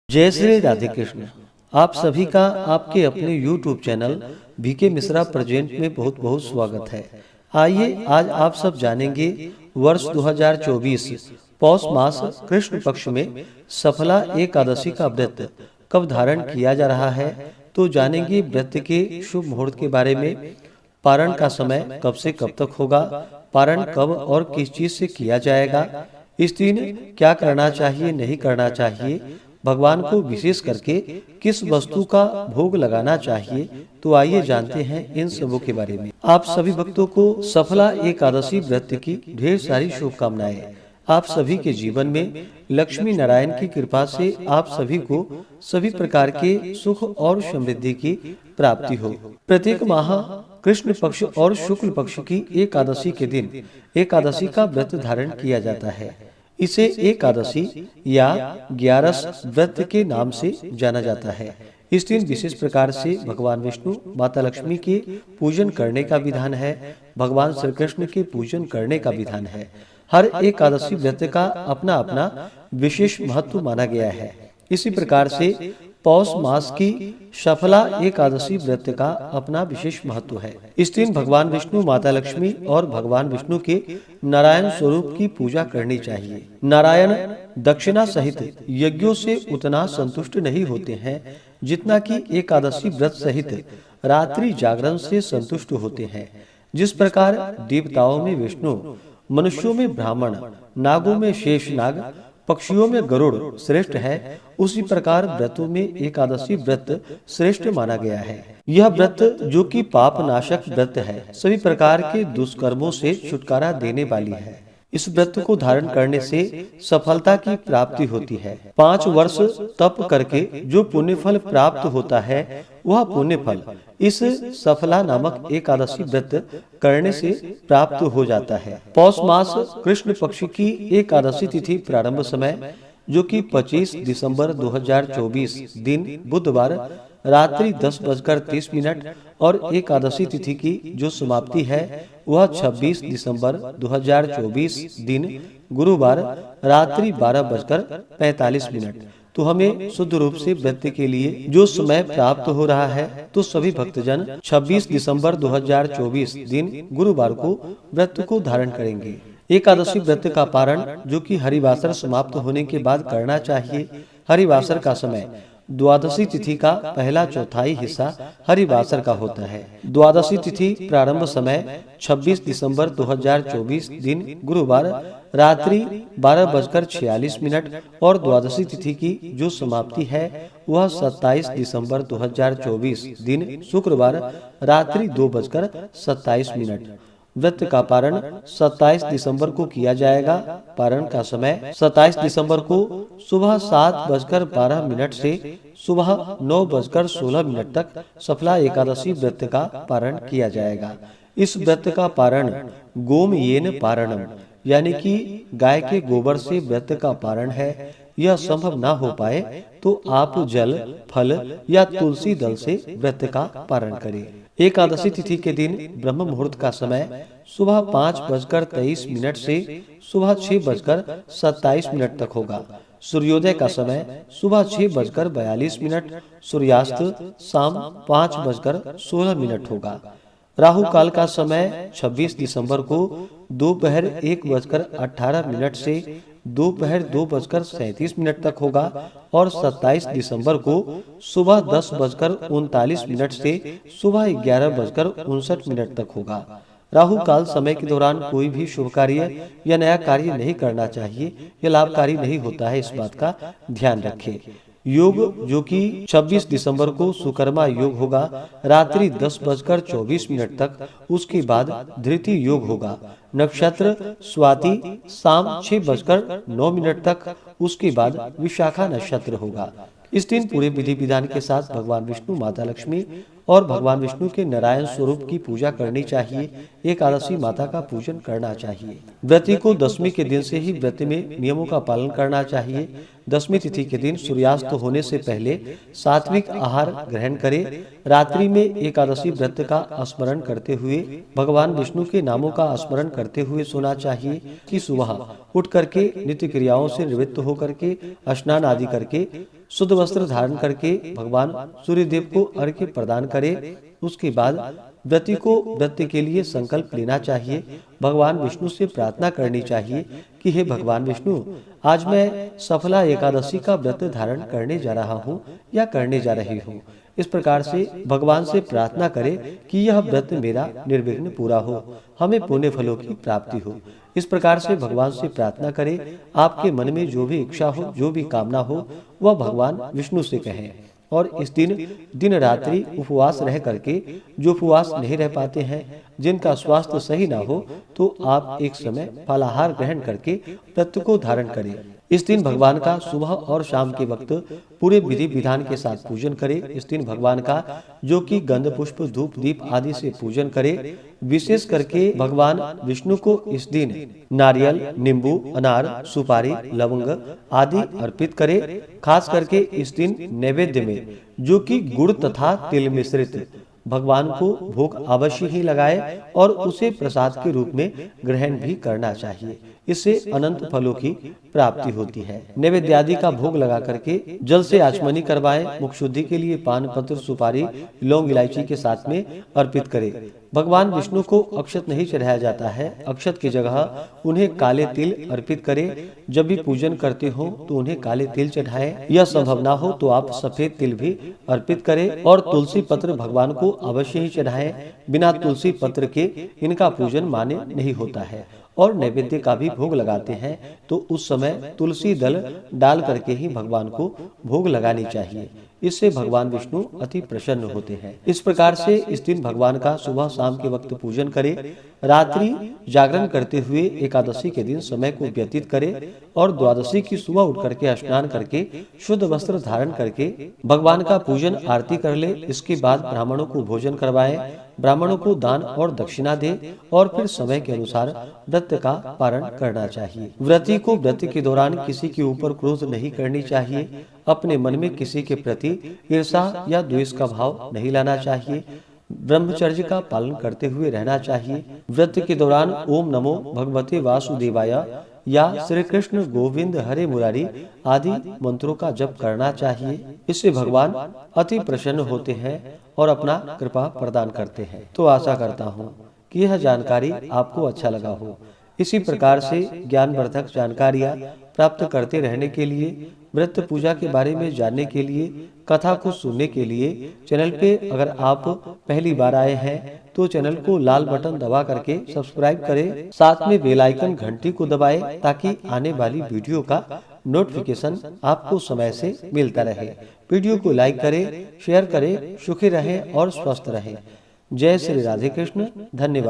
जय श्री राधे कृष्ण। आप सभी का आपके अपने YouTube channel BK Mishra present में बहुत बहुत स्वागत है। आइए आज आप सब जानेंगे वर्ष 2024 पौष मास कृष्ण पक्ष में सफला एकादशी का व्रत कब धारण किया जा रहा है। तो जानेंगे व्रत के शुभ मुहूर्त के बारे में, पारण का समय कब से कब तक होगा, पारण कब और किस चीज से किया जाएगा, इस दिन क्या करना चाहिए नहीं करना चाहिए, भगवान को विशेष करके किस वस्तु का भोग लगाना चाहिए। तो आइए जानते हैं इन सबों के बारे में। आप सभी भक्तों को सफला एकादशी व्रत की ढेर सारी शुभकामनाएं। आप सभी के जीवन में लक्ष्मी नारायण की कृपा से आप सभी को सभी प्रकार के सुख और समृद्धि की प्राप्ति हो। प्रत्येक माह कृष्ण पक्ष और शुक्ल पक्ष की एकादशी के दिन एकादशी का व्रत धारण किया जाता है। इसे एकादशी या 11 व्रत के नाम से जाना जाता है। इस दिन विशेष प्रकार से भगवान विष्णु, माता लक्ष्मी के पूजन करने का विधान है। भगवान श्री कृष्ण के पूजन करने का विधान है। हर एकादशी व्रत का अपना अपना विशेष महत्व माना गया है। इसी प्रकार से पौष मास की सफला एकादशी व्रत का अपना विशेष महत्व है। इस दिन भगवान विष्णु, माता लक्ष्मी और भगवान विष्णु के नारायण स्वरूप की पूजा करनी चाहिए। नारायण दक्षिणा सहित यज्ञों से उतना संतुष्ट नहीं होते हैं जितना कि एकादशी व्रत सहित रात्रि जागरण से संतुष्ट होते हैं। जिस प्रकार देवताओं में विष्णु, मनुष्यों में ब्राह्मण, नागों में शेषनाग, पक्षियों में गरुड़ श्रेष्ठ है, उसी प्रकार व्रतों में एकादशी व्रत श्रेष्ठ माना गया है। यह व्रत जो कि पाप नाशक व्रत है, सभी प्रकार के दुष्कर्मों से छुटकारा देने वाली है। इस व्रत को धारण करने से सफलता की प्राप्ति होती है। 5 वर्ष तप करके जो पुण्य फल प्राप्त होता है, वह पुण्य फल इस सफला नामक एकादशी व्रत करने से प्राप्त हो जाता है। पौष मास कृष्ण पक्ष की एकादशी तिथि प्रारंभ समय जो कि 25 दिसंबर 2024 दिन बुधवार रात्रि 10:30 और एकादशी तिथि की जो समाप्ति है वह 26 दिसंबर 2024 दिन गुरुवार रात्रि 12:45। तो हमें शुद्ध रूप से व्रत के लिए जो समय प्राप्त हो रहा है, तो सभी भक्तजन 26 दिसंबर 2024 दिन गुरुवार को व्रत को धारण करेंगे। एकादशी व्रत का पारण जो कि हरिवासर समाप्त होने के बाद करना चाहिए। हरिवासर का समय द्वादशी तिथि का पहला चौथाई हिस्सा हरिवासर का होता है। द्वादशी तिथि प्रारंभ समय 26 दिसंबर 2024 दिन गुरुवार रात्रि 12:46 और द्वादशी तिथि की जो समाप्ति है वह 27 दिसंबर 2024 दिन शुक्रवार रात्रि 2:27। व्रत का पारण 27 दिसंबर को किया जाएगा। पारण का समय 27 दिसंबर को सुबह 7:12 से सुबह 9:16 तक सफला एकादशी व्रत का पारण किया जाएगा। इस व्रत का पारण गोमयेन पारणम यानी कि गाय के गोबर से व्रत का पारण है। यह संभव ना हो पाए तो आप जल, फल या तुलसी दल से व्रत का पारण करें। एकादशी तिथि के दिन ब्रह्म मुहूर्त का समय सुबह 5:23 से सुबह 6:27 तक होगा। सूर्योदय का समय सुबह 6:42, सूर्यास्त शाम 5:16 होगा। राहु काल का समय 26 दिसंबर को दोपहर 1:18 से दोपहर 2:37 तक होगा और 27 दिसंबर को सुबह 10:39 से सुबह 11:59 तक होगा। राहु काल समय के दौरान कोई भी शुभ कार्य या नया कार्य नहीं करना चाहिए। यह लाभकारी नहीं होता है, इस बात का ध्यान रखें। योग जो कि 26 दिसंबर को सुकर्मा योग होगा रात्रि 10:24 तक। उसके बाद धृति योग होगा। नक्षत्र स्वाति शाम 6:09 तक। उसके बाद विशाखा नक्षत्र होगा। इस दिन पूरे विधि विधान के साथ भगवान विष्णु, माता लक्ष्मी और भगवान विष्णु के नारायण स्वरूप की पूजा करनी चाहिए। एकादशी माता का पूजन करना चाहिए। व्रती को दशमी के दिन से ही व्रत में नियमों का पालन करना चाहिए। दशमी तिथि के दिन सूर्यास्त होने से पहले सात्विक आहार ग्रहण करें। रात्रि में एकादशी व्रत का स्मरण करते हुए भगवान विष्णु के नामों का स्मरण करते हुए सोना चाहिए कि सुबह उठ करके नित्य क्रियाओं से निवृत्त होकर के स्नान आदि करके शुद्ध वस्त्र धारण करके भगवान सूर्यदेव को अर्घ्य प्रदान करे। उसके बाद व्रती को व्रत के लिए संकल्प लेना चाहिए। भगवान विष्णु से प्रार्थना करनी चाहिए कि हे भगवान विष्णु, आज मैं सफला एकादशी का व्रत धारण करने जा रहा हूँ या करने जा रही हूँ। इस प्रकार से भगवान से प्रार्थना करें कि यह व्रत मेरा निर्विघ्न पूरा हो, हमें पुण्य फलों की प्राप्ति हो। इस प्रकार से भगवान से प्रार्थना करें। आपके मन में जो भी इच्छा हो, जो भी कामना हो, वह भगवान विष्णु से कहें। और इस दिन रात्रि उपवास रह करके, जो उपवास नहीं रह पाते हैं, जिनका स्वास्थ्य सही ना हो, तो आप एक समय फलाहार ग्रहण करके व्रत को धारण करें। इस दिन भगवान का सुबह और शाम के वक्त पूरे विधि विधान के साथ पूजन करें। इस दिन भगवान का जो कि गंध पुष्प धूप दीप आदि से पूजन करें। विशेष करके भगवान विष्णु को इस दिन नारियल, नींबू, अनार, सुपारी, लवंग आदि अर्पित करें। खास करके इस दिन नैवेद्य में जो कि गुड़ तथा तिल मिश्रित भगवान को भोग अवश्य ही लगाए और उसे प्रसाद के रूप में ग्रहण भी करना चाहिए। इससे अनंत फलों की प्राप्ति होती है। नैवेद्य आदि का भोग लगा करके जल से आचमनी करवाएं। मुख शुद्धि के लिए पान पत्र, सुपारी, लौंग, इलायची के साथ में अर्पित करें। भगवान विष्णु को अक्षत नहीं चढ़ाया जाता है। अक्षत की जगह उन्हें काले तिल अर्पित करें। जब भी पूजन करते हो तो उन्हें काले तिल चढ़ाएं। यह संभव ना हो तो आप सफेद तिल भी अर्पित करें। और तुलसी पत्र भगवान को अवश्य ही चढ़ाएं। बिना तुलसी पत्र के इनका पूजन मान्य नहीं होता है। और नैवेद्य का भी भोग लगाते हैं तो उस समय तुलसी दल डाल करके ही भगवान को भोग लगानी चाहिए। इससे भगवान विष्णु अति प्रसन्न होते हैं। इस प्रकार से इस दिन भगवान का सुबह शाम के वक्त पूजन करें। रात्रि जागरण करते हुए एकादशी के दिन समय को व्यतीत करें और द्वादशी की सुबह उठ करके स्नान करके शुद्ध वस्त्र धारण करके भगवान का पूजन आरती कर ले। इसके बाद ब्राह्मणों को भोजन करवाएं, ब्राह्मणों को दान और दक्षिणा दे और फिर समय के अनुसार व्रत का पारण करना चाहिए। व्रती को व्रत के दौरान किसी के ऊपर क्रोध नहीं करनी चाहिए। अपने मन में किसी के प्रति ईर्षा या द्वेष का भाव नहीं लाना चाहिए। ब्रह्मचर्य का पालन करते हुए रहना चाहिए। व्रत के दौरान ओम नमो भगवते वासुदेवाय या श्री कृष्ण गोविंद हरे मुरारी आदि मंत्रों का जप करना चाहिए। इससे भगवान अति प्रसन्न होते हैं और अपना कृपा प्रदान करते हैं। तो आशा करता हूँ कि यह जानकारी आपको अच्छा लगा हो। इसी प्रकार से ज्ञानवर्धक जानकारियाँ प्राप्त करते रहने के लिए, व्रत पूजा के बारे में जानने के लिए, कथा को सुनने के लिए चैनल पे अगर आप पहली बार आए हैं तो चैनल को लाल बटन दबा करके सब्सक्राइब करें। साथ में बेल आइकन घंटी को दबाएं ताकि आने वाली वीडियो का नोटिफिकेशन आपको समय से मिलता रहे। वीडियो को लाइक करें, शेयर करें। सुखी रहें और स्वस्थ रहें। जय श्री राधे कृष्ण। धन्यवाद।